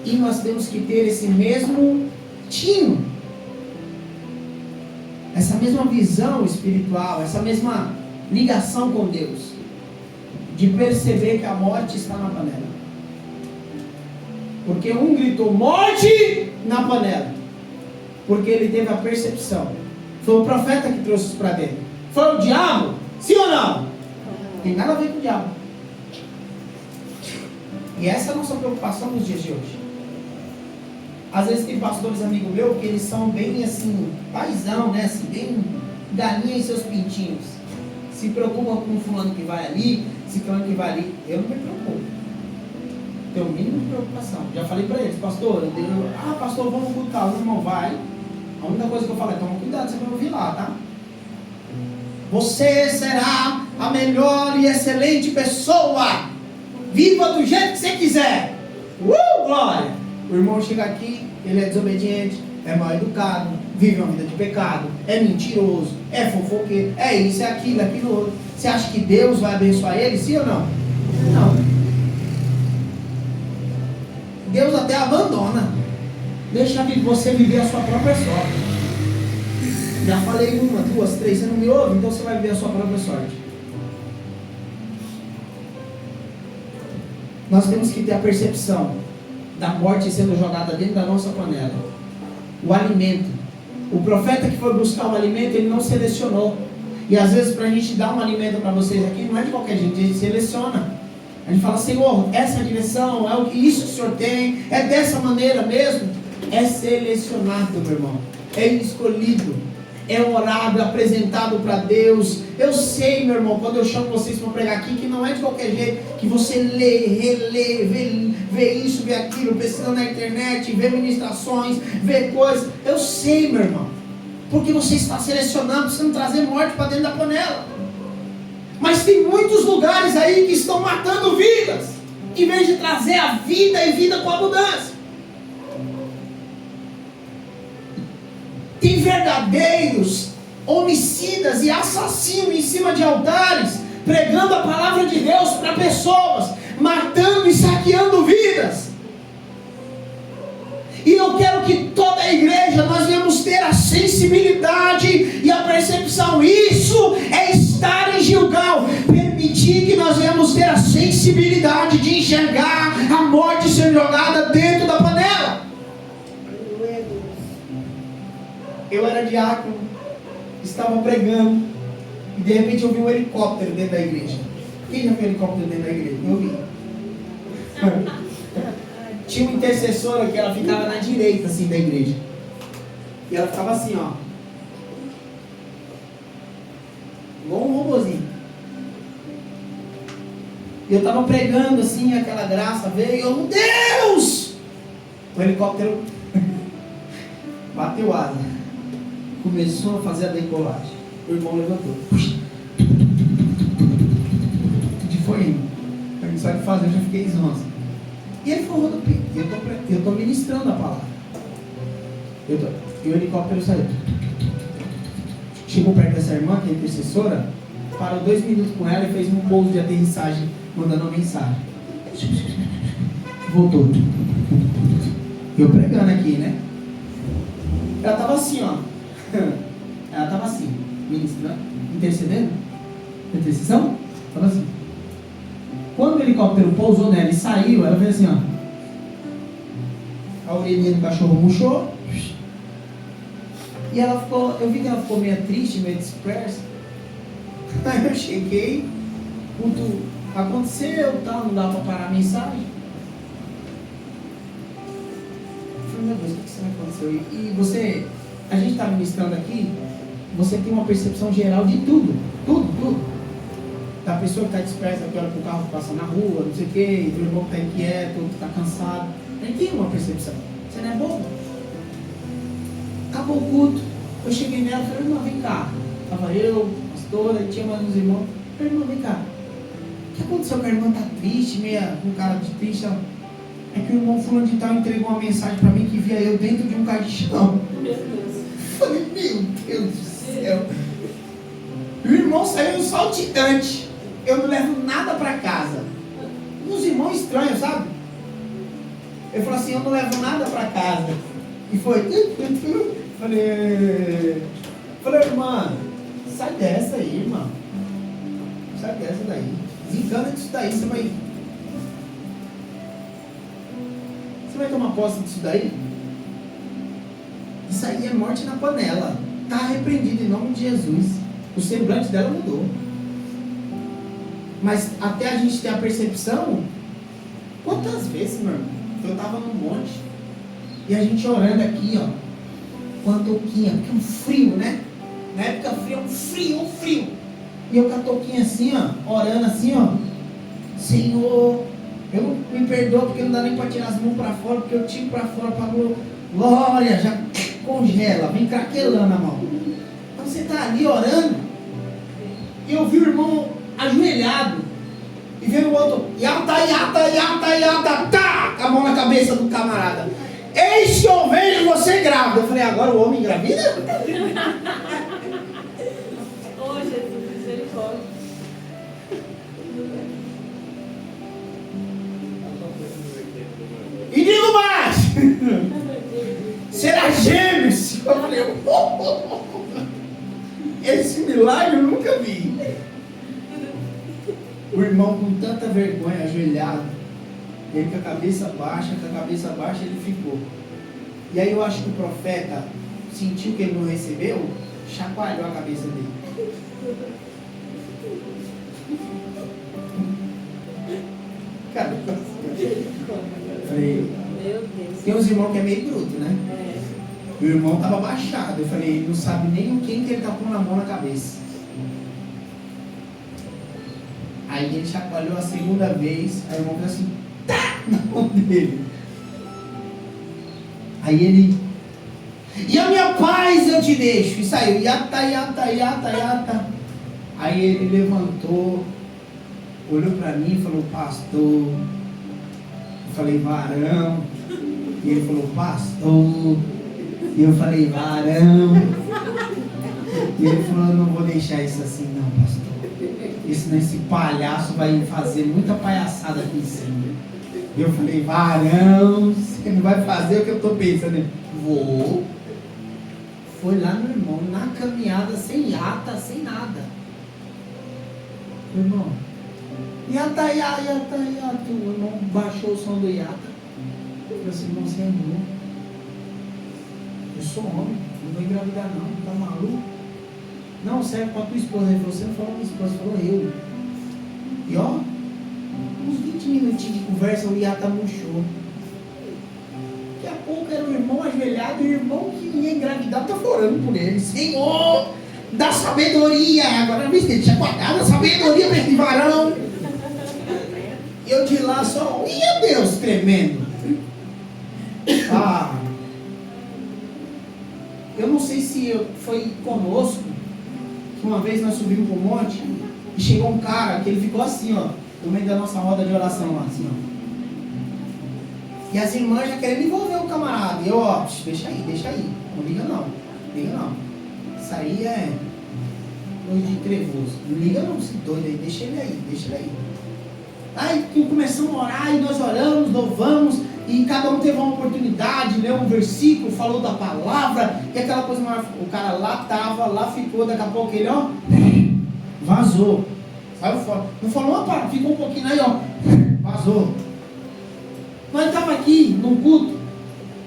E nós temos que ter esse mesmo tino, essa mesma visão espiritual, essa mesma ligação com Deus, de perceber que a morte está na panela. Porque um gritou morte na panela, porque ele teve a percepção. Foi o profeta que trouxe isso para dentro. Foi o diabo? Sim ou não? Tem nada a ver com o diabo. E essa é a nossa preocupação nos dias de hoje. Às vezes tem pastores amigos meus que eles são bem assim, paizão, né? Assim, bem galinha em seus pintinhos. Se preocupam com o fulano que vai ali, se fulano que vai ali. Eu não me preocupo. Tenho o mínimo de preocupação. Já falei para eles: pastor, pastor, vamos cultar. O irmão vai. A única coisa que eu falo é: toma cuidado, você vai ouvir lá, tá? Você será a melhor e excelente pessoa. Viva do jeito que você quiser. Glória! O irmão chega aqui, ele é desobediente, é mal educado, vive uma vida de pecado, é mentiroso, é fofoqueiro, é isso, é aquilo outro. Você acha que Deus vai abençoar ele, sim ou não? Não. Deus até abandona. Deixa você viver a sua própria sorte. Já falei 1, 2, 3, você não me ouve? Então você vai viver a sua própria sorte. Nós temos que ter a percepção da morte sendo jogada dentro da nossa panela. O alimento. O profeta que foi buscar o alimento, ele não selecionou. E às vezes, para a gente dar um alimento para vocês aqui, não é de qualquer jeito, a gente seleciona. A gente fala: Senhor, essa direção é o que isso que o Senhor tem, é dessa maneira mesmo. É selecionado, meu irmão. É escolhido. É orado, é apresentado para Deus. Eu sei, meu irmão, quando eu chamo vocês para pregar aqui, que não é de qualquer jeito, que você lê, relê, vê isso, vê aquilo, pesquisa na internet, vê ministrações, vê coisas. Eu sei, meu irmão, porque você está selecionando, você não trazer morte para dentro da panela. Mas tem muitos lugares aí que estão matando vidas, em vez de trazer a vida e vida com abundância. Tem verdadeiros homicidas e assassinos em cima de altares, pregando a palavra de Deus para pessoas, matando e saqueando vidas. E eu quero que toda a igreja, nós venhamos ter a sensibilidade e a percepção. Isso é estar em Gilgal. Permitir que nós venhamos ter a sensibilidade de enxergar a morte sendo jogada dentro da panela. Eu era diácono, estava pregando, e de repente eu vi um helicóptero dentro da igreja. Quem já viu um helicóptero dentro da igreja? Eu vi. Tinha uma intercessora que ela ficava na direita assim da igreja. E ela ficava assim, ó. Igual um robozinho. E eu estava pregando assim, aquela graça veio, e eu, meu Deus! O helicóptero bateu asa. Começou a fazer a decolagem. O irmão levantou. E foi indo. Eu não sabe fazer, eu já fiquei zonzo. E ele foi rodopio. Eu estou ministrando a palavra. E o helicóptero saiu. Chegou perto dessa irmã, que é intercessora, parou 2 minutos com ela e fez um pouso de aterrissagem, mandando uma mensagem. Voltou. Eu pregando aqui, né? Ela estava assim, ó. ela estava assim, ministrando, intercedendo, intercessão, estava assim. Quando o helicóptero pousou nela e saiu, ela fez assim, ó. A orelhinha do cachorro murchou. E ela ficou, eu vi que ela ficou meio triste, meio dispersa. Aí eu cheguei, tudo aconteceu, tal, não dá para parar a mensagem. Eu falei, meu Deus, o que será que aconteceu? E você, a gente está ministrando aqui, você tem uma percepção geral de tudo, tudo. Da pessoa que está dispersa, que olha para o carro que passa na rua, não sei o quê, do irmão que está inquieto, que está cansado. A gente tem uma percepção. Você não é bobo? Acabou o culto. Eu cheguei nela e falei, irmã, vem cá. Estava eu, pastora, tinha mais uns irmãos. Eu falei, irmã, vem cá. O que aconteceu? Que a irmã está triste, meia com cara de triste. É que o irmão fulano de tal entregou uma mensagem para mim que via eu dentro de um caixão. Meu Deus. Eu falei, meu Deus do céu. E o irmão saiu saltitante. Eu não levo nada para casa. Uns irmãos estranhos, sabe? Ele falou assim, eu não levo nada para casa. E foi. Falei, irmã, sai dessa aí, irmã. Sai dessa daí. Desencana disso daí, você vai tomar posse disso daí? Isso aí é morte na panela. Está repreendido em nome de Jesus. O semblante dela mudou. Mas até a gente ter a percepção, quantas vezes, meu irmão, eu estava num monte e a gente orando aqui, ó, com a touquinha, porque é um frio, né? Na época fria, um frio. E eu com a touquinha assim, ó, orando assim, ó, Senhor, eu não me perdoa porque não dá nem para tirar as mãos para fora, porque eu tiro para fora para glória, já congela, vem craquelando a mão. Então você está ali orando e eu vi o irmão ajoelhado e vendo o outro, yata, tá, com a mão na cabeça do camarada. Eis que eu vejo você grávida. Eu falei, agora o homem engravida? Oh, Jesus, misericórdia. E digo mais, será gêmeos? Eu falei, esse milagre eu nunca vi. O irmão com tanta vergonha, ajoelhado, ele com a cabeça baixa, ele ficou. E aí eu acho que o profeta sentiu que ele não recebeu, chacoalhou a cabeça dele. Cara, eu falei, Meu Deus. tem uns irmãos que é meio bruto, né? É. O irmão estava baixado, eu falei, ele não sabe nem quem que ele está pondo a mão na cabeça. Aí ele chacoalhou a segunda vez, aí o irmão fez assim, tá, na mão dele. Aí ele, e a minha paz eu te deixo. E saiu, yata. Aí ele levantou, olhou para mim e falou, pastor. Eu falei, varão. E ele falou, pastor. E eu falei, varão. E ele falou, não vou deixar isso assim não, pastor. Esse palhaço vai fazer muita palhaçada aqui em cima. E eu falei, varão, você não vai fazer o que eu estou pensando. Vou. Foi lá no irmão, na caminhada, sem ata, sem nada. Irmão, yata. O irmão baixou o som do yata. Eu falei assim, irmão, você é irmão. Eu sou homem, não vou engravidar não, tá maluco? Não, serve para tua esposa. Ele falou, você não falou minha esposa, falou eu. E ó, uns 20 minutinhos de conversa, o Iata murchou. Daqui a pouco era o irmão ajoelhado, e o irmão que ia engravidar tá orando por ele. Senhor, dá sabedoria. Agora a vez dele tinha guardado a sabedoria para esse varão. E eu de lá só, meu Deus, tremendo. Eu não sei se foi conosco, que uma vez nós subimos para o monte e chegou um cara que ele ficou assim, ó, no meio da nossa roda de oração lá, assim, ó. E as irmãs já querendo envolver o camarada. E eu, ó, deixa aí, não liga não. Isso aí é coisa de trevoso. Não liga não, esse doido aí, deixa ele aí. Aí começamos a orar e nós oramos, louvamos, E cada um teve uma oportunidade, leu um versículo, falou da palavra, e aquela coisa, o cara lá tava, lá ficou, daqui a pouco ele, ó, vazou, saiu fora. Não falou uma palavra, ficou um pouquinho aí, ó, vazou. Nós estava aqui, num culto,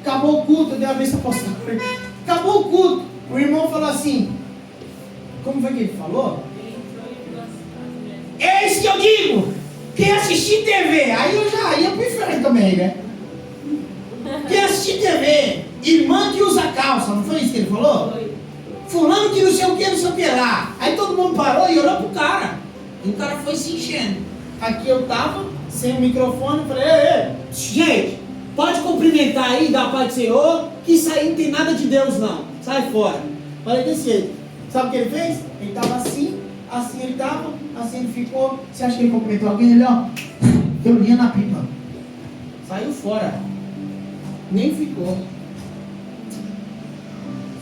acabou o culto, eu dei a vez apostólica, acabou o culto, o irmão falou assim, como foi que ele falou? É isso que eu digo, quem assistir TV, aí eu já ia pro inferno também, né? Quem assistir TV, irmã que usa calça, não foi isso que ele falou? Foi. Fulano que não sei o que lá. Aí todo mundo parou e olhou pro cara. E o cara foi se enchendo. Aqui eu tava, sem o microfone, falei, ei, gente, pode cumprimentar aí, dar a paz do Senhor, que isso aí não tem nada de Deus não. Sai fora. Falei desse jeito. Sabe o que ele fez? Ele tava assim ele tava, assim ele ficou. Você acha que ele cumprimentou alguém? Ele, ó, eu linha na pipa. Saiu fora. Nem ficou.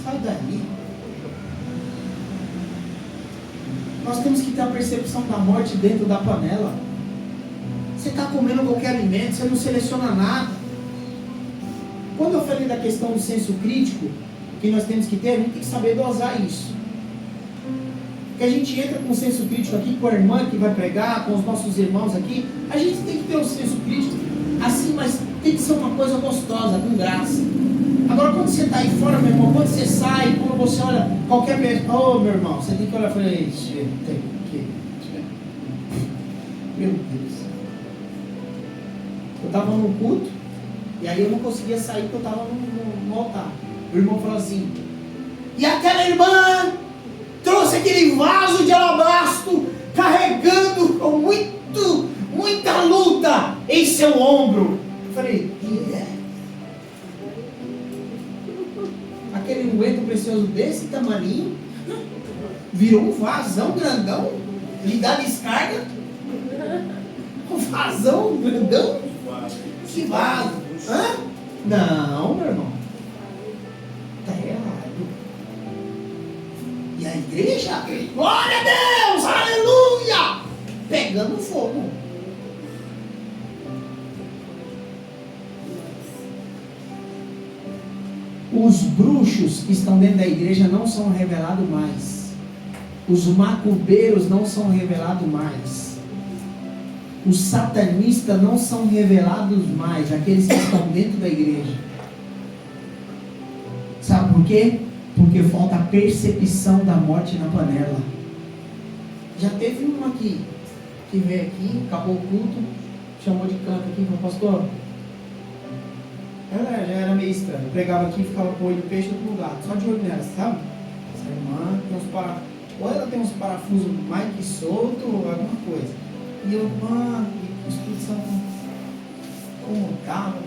Sai daí. Nós temos que ter a percepção da morte dentro da panela. Você está comendo qualquer alimento, você não seleciona nada. Quando eu falei da questão do senso crítico, que nós temos que ter, a gente tem que saber dosar isso. Porque a gente entra com o senso crítico aqui, com a irmã que vai pregar, com os nossos irmãos aqui, a gente tem que ter o senso crítico assim, mas tem que ser uma coisa gostosa, com graça. Agora quando você está aí fora, meu irmão, quando você sai, quando você olha qualquer pessoa, ô meu irmão, você tem que olhar e falar, tem que... Meu Deus. Eu estava no culto, e aí eu não conseguia sair porque eu estava no altar. O irmão falou assim, e aquela irmã trouxe aquele vaso de alabastro, carregando com muita luta em seu ombro. Eu falei, aquele unguento precioso desse tamaninho virou um vasão grandão, lhe dá descarga. Um vasão grandão? Que vaso? Hã? Não, meu irmão. Está errado. E a igreja, glória a Deus, aleluia, pegando fogo. Os bruxos que estão dentro da igreja não são revelados mais. Os macumbeiros não são revelados mais. Os satanistas não são revelados mais. Aqueles que estão dentro da igreja. Sabe por quê? Porque falta a percepção da morte na panela. Já teve um aqui que veio aqui, acabou o culto, chamou de canto aqui, falou, pastor, ela já era meio estranha. Eu pregava aqui e ficava com o olho no peixe no lugar, só de olho nela, sabe? Essa irmã tem uns parafusos, ou ela tem uns parafusos mais que solto, ou alguma coisa. E eu, irmã, o Espírito Santo incomodava.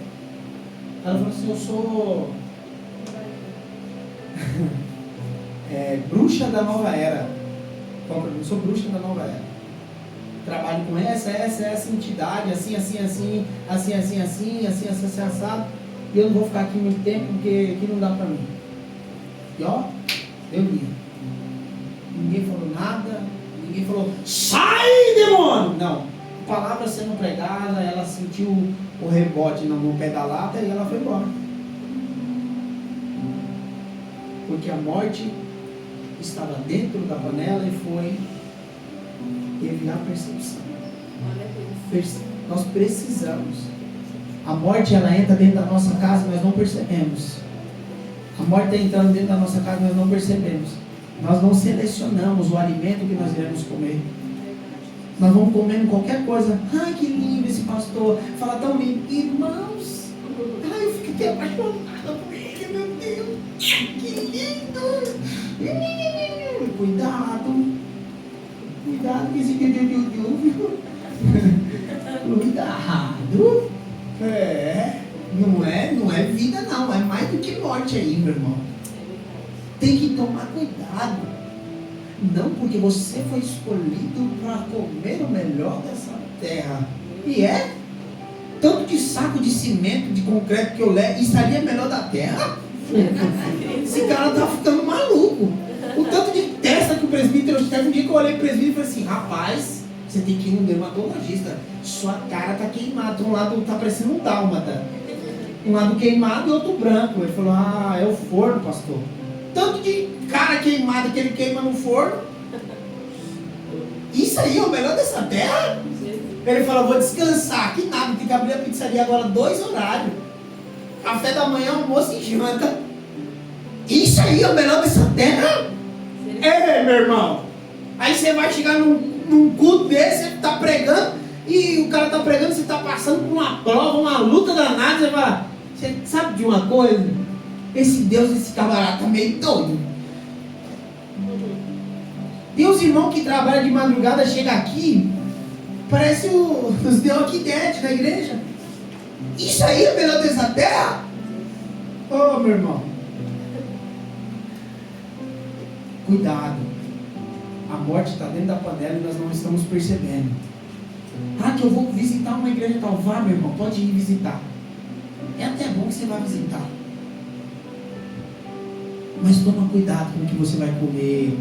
Ela falou assim, eu sou bruxa da nova era. Eu sou bruxa da nova era. Trabalho com essa entidade, assim, assado. E eu não vou ficar aqui muito tempo, porque aqui não dá pra mim. E ó, eu li. Ninguém falou nada, ninguém falou, sai, demônio! Não. Palavra sendo pregada, ela sentiu o rebote no pé da lata e ela foi embora. Porque a morte estava dentro da panela e foi teve a percepção. Nós precisamos. A morte, ela entra dentro da nossa casa, nós não percebemos. A morte está entrando dentro da nossa casa, nós não percebemos. Nós não selecionamos o alimento que nós iremos comer. Nós vamos comendo qualquer coisa. Ai, que lindo esse pastor. Fala tão lindo. Irmãos, ai, eu fiquei apaixonada por ele, meu Deus. Que lindo. Cuidado. Cuidado com esse viu? Cuidado. Não é vida não. É mais do que morte aí, meu irmão. Tem que tomar cuidado. Não porque você foi escolhido para comer o melhor dessa terra. E tanto de saco de cimento, de concreto que eu levo, estaria melhor da terra? Esse cara tá ficando maluco. O tanto de testa que o presbítero teve, um dia que eu olhei pro presbítero e falei assim, rapaz, você tem que ir no dermatologista. Sua cara tá queimada, de um lado tá parecendo um dálmata. Um lado queimado e outro branco. Ele falou, é o forno, pastor. Tanto de cara queimado que ele queima no forno. Isso aí é o melhor dessa terra? Ele falou, vou descansar. Que nada, tem que abrir a pizzaria agora 2 horários. Café da manhã, almoço e janta. Isso aí é o melhor dessa terra? É, meu irmão. Aí você vai chegar num culto desse, você está pregando, e o cara está pregando, você está passando por uma prova, uma luta danada, você fala, você sabe de uma coisa? Esse Deus, esse camarada está meio doido. Tem uns irmãos que trabalham de madrugada, chega aqui, parece os The Walking Dead na igreja. Isso aí é melhor dessa terra? Ô, meu irmão. Cuidado. A morte está dentro da panela e nós não estamos percebendo. Que eu vou visitar uma igreja tal. Vá, meu irmão, pode ir visitar. É até bom que você vá visitar. Mas toma cuidado com o que você vai comer.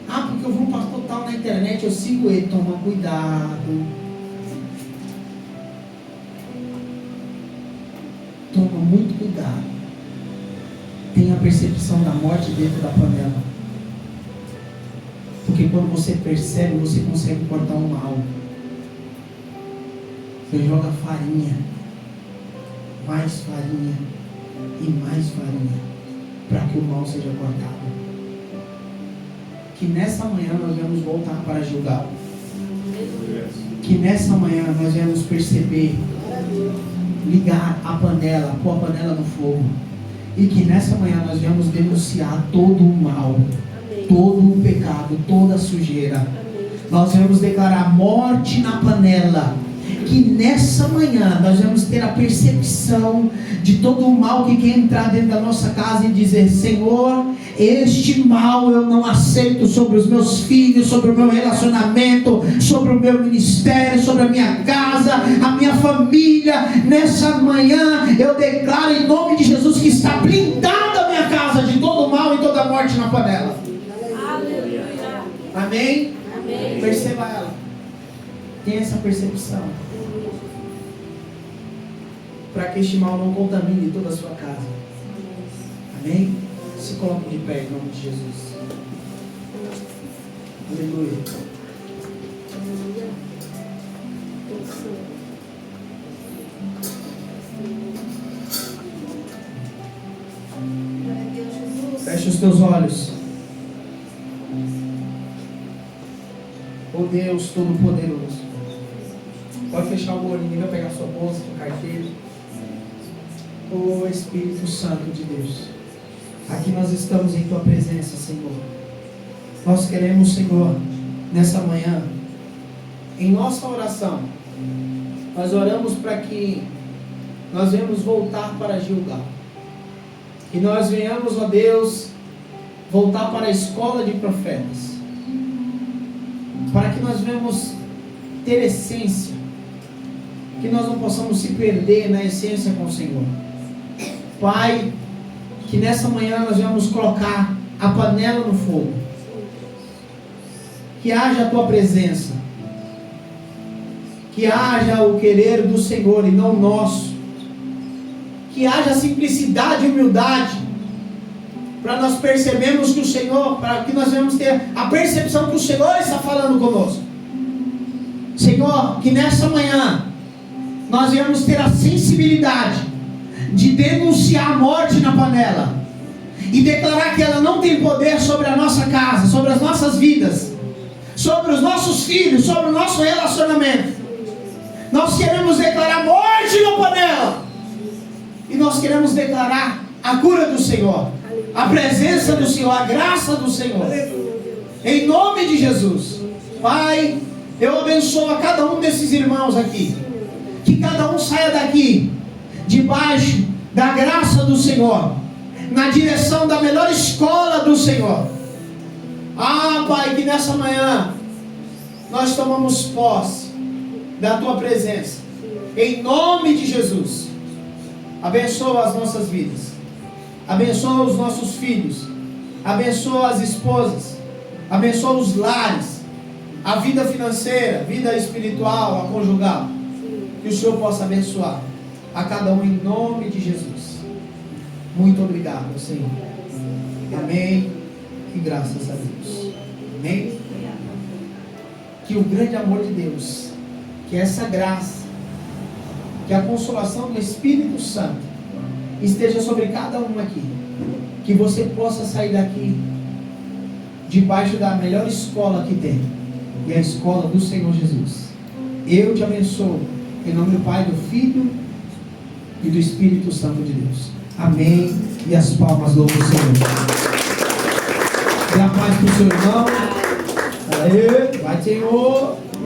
Porque eu vou um pastor tal na internet, eu sigo ele. Toma cuidado. Toma muito cuidado. Tenha a percepção da morte dentro da panela. Porque quando você percebe, você consegue cortar o mal. Você joga farinha, mais farinha e mais farinha, para que o mal seja cortado. Que nessa manhã nós vamos voltar para Gilgal. Que nessa manhã nós vamos perceber, ligar a panela, pôr a panela no fogo. E que nessa manhã nós vamos denunciar todo o mal, todo o pecado, toda a sujeira. Nós vamos declarar morte na panela. Que nessa manhã nós vamos ter a percepção de todo o mal que quer entrar dentro da nossa casa e dizer, Senhor, este mal eu não aceito sobre os meus filhos, sobre o meu relacionamento, sobre o meu ministério, sobre a minha casa, a minha família. Nessa manhã eu declaro em nome de Jesus que está blindada a minha casa de todo o mal e toda a morte na panela. Aleluia. Amém? Amém. Perceba ela. Tenha essa percepção. Para que este mal não contamine toda a sua casa. Amém? Se coloque de pé em nome de Jesus. Aleluia. Feche os teus olhos. Oh Deus Todo-Poderoso. Pode fechar o olho, ninguém vai pegar sua bolsa, sua carteira. Oh Espírito Santo de Deus, aqui nós estamos em Tua presença, Senhor. Nós queremos, Senhor, nessa manhã, em nossa oração, nós oramos para que nós venhamos voltar para Gilgal. Que nós venhamos, ó Deus, voltar para a escola de profetas. Para que nós venhamos ter essência. Que nós não possamos se perder na essência com o Senhor. Pai, que nessa manhã nós venhamos colocar a panela no fogo. Que haja a Tua presença. Que haja o querer do Senhor e não o nosso. Que haja simplicidade e humildade. Para nós percebermos que o Senhor, para que nós venhamos ter a percepção que o Senhor está falando conosco. Senhor, que nessa manhã nós venhamos ter a sensibilidade de denunciar a morte na panela e declarar que ela não tem poder sobre a nossa casa, sobre as nossas vidas, sobre os nossos filhos, sobre o nosso relacionamento. Nós queremos declarar morte na panela e nós queremos declarar a cura do Senhor, a presença do Senhor, a graça do Senhor, em nome de Jesus. Pai, eu abençoo a cada um desses irmãos aqui, que cada um saia daqui debaixo da graça do Senhor, na direção da melhor escola do Senhor. Pai, que nessa manhã nós tomamos posse da Tua presença, em nome de Jesus. Abençoa as nossas vidas, abençoa os nossos filhos, abençoa as esposas, abençoa os lares, a vida financeira, vida espiritual, a conjugal. Que o Senhor possa abençoar a cada um em nome de Jesus. Muito obrigado, Senhor. Amém. E graças a Deus. Amém. Que o grande amor de Deus, que essa graça, que a consolação do Espírito Santo esteja sobre cada um aqui. Que você possa sair daqui debaixo da melhor escola que tem, e a escola do Senhor Jesus. Eu te abençoo em nome do Pai, do Filho e do Espírito Santo de Deus. Amém. E as palmas louvam o Senhor. Dê a paz para o seu irmão. Aê, vai, Senhor.